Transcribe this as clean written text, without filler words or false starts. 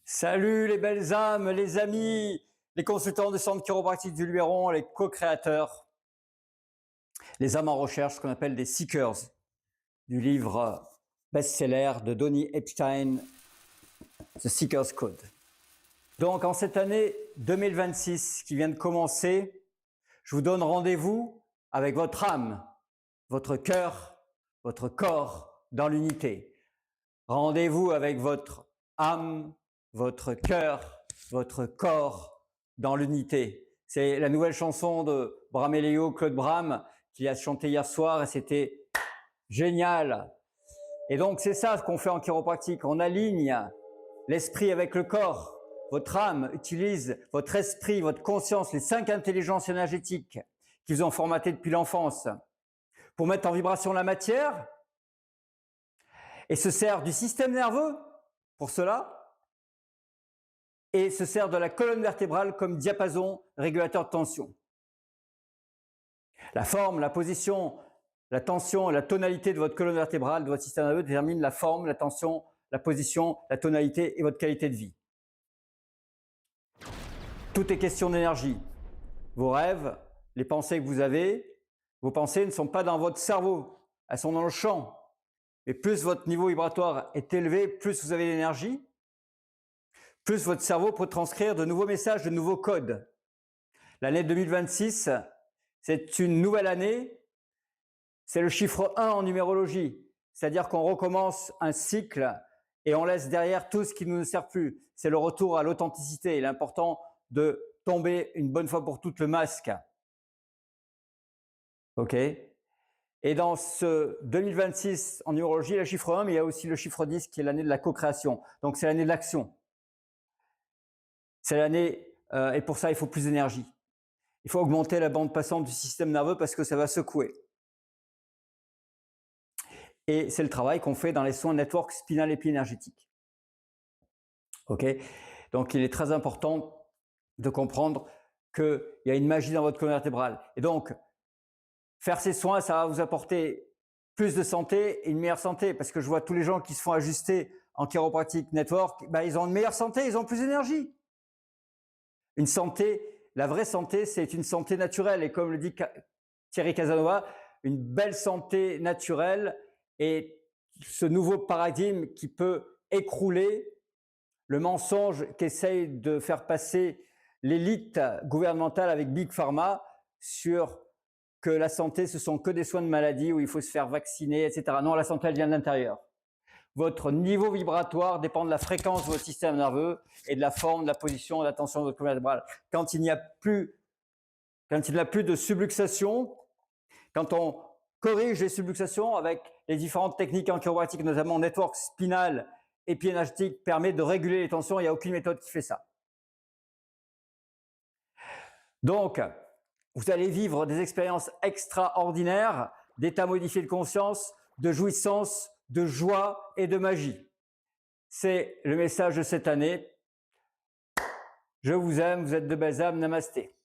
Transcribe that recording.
Salut les belles âmes, les amis, les consultants du Centre chiropratique du Luberon, les co-créateurs, les âmes en recherche, ce qu'on appelle des seekers, du livre best-seller de Donny Epstein, The Seeker's Code. Donc en cette année 2026 qui vient de commencer, je vous donne rendez-vous avec votre âme, votre cœur, votre corps dans l'unité. Rendez-vous avec votre âme, votre cœur, votre corps dans l'unité. C'est la nouvelle chanson de Bram et Léo, Claude Bram, qui a chanté hier soir et c'était génial. Et donc c'est ça ce qu'on fait en chiropratique, on aligne l'esprit avec le corps. Votre âme utilise votre esprit, votre conscience, les 5 intelligences énergétiques qui vous ont formaté depuis l'enfance pour mettre en vibration la matière et se sert du système nerveux pour cela et se sert de la colonne vertébrale comme diapason régulateur de tension. La forme, la position, la tension, la tonalité de votre colonne vertébrale, de votre système nerveux détermine la forme, la tension, la position, la tonalité et votre qualité de vie. Tout est question d'énergie. Vos rêves, les pensées que vous avez, vos pensées ne sont pas dans votre cerveau, elles sont dans le champ. Et plus votre niveau vibratoire est élevé, plus vous avez d'énergie, plus votre cerveau peut transcrire de nouveaux messages, de nouveaux codes. L'année 2026, c'est une nouvelle année, c'est le chiffre 1 en numérologie, c'est-à-dire qu'on recommence un cycle et on laisse derrière tout ce qui ne nous sert plus. C'est le retour à l'authenticité. Il est important de tomber une bonne fois pour toutes le masque. Ok ? Et dans ce 2026 en numérologie, il y a le chiffre 1, mais il y a aussi le chiffre 10 qui est l'année de la co-création. Donc c'est l'année de l'action. C'est l'année, et pour ça il faut plus d'énergie. Il faut augmenter la bande passante du système nerveux parce que ça va secouer. Et c'est le travail qu'on fait dans les soins network spinal épi-énergétique. Ok ? Donc il est très important de comprendre qu'il y a une magie dans votre colonne vertébrale. Et donc, faire ces soins, ça va vous apporter plus de santé et une meilleure santé. Parce que je vois tous les gens qui se font ajuster en chiropratique network, ils ont une meilleure santé, ils ont plus d'énergie. Une santé, la vraie santé, c'est une santé naturelle. Et comme le dit Thierry Casanova, une belle santé naturelle est ce nouveau paradigme qui peut écrouler le mensonge qu'essaye de faire passer l'élite gouvernementale avec Big Pharma sur que la santé, ce sont que des soins de maladie où il faut se faire vacciner, etc. Non, la santé, elle vient de l'intérieur. Votre niveau vibratoire dépend de la fréquence de votre système nerveux et de la forme, de la position, de la tension de votre colonne vertébrale. Quand il n'y a plus de subluxation, quand on corrige les subluxations avec les différentes techniques en chiropratique, notamment network spinal et énergétique, permet de réguler les tensions. Il n'y a aucune méthode qui fait ça. Donc, vous allez vivre des expériences extraordinaires, d'états modifiés de conscience, de jouissance, de joie et de magie. C'est le message de cette année. Je vous aime, vous êtes de belles âmes, namasté.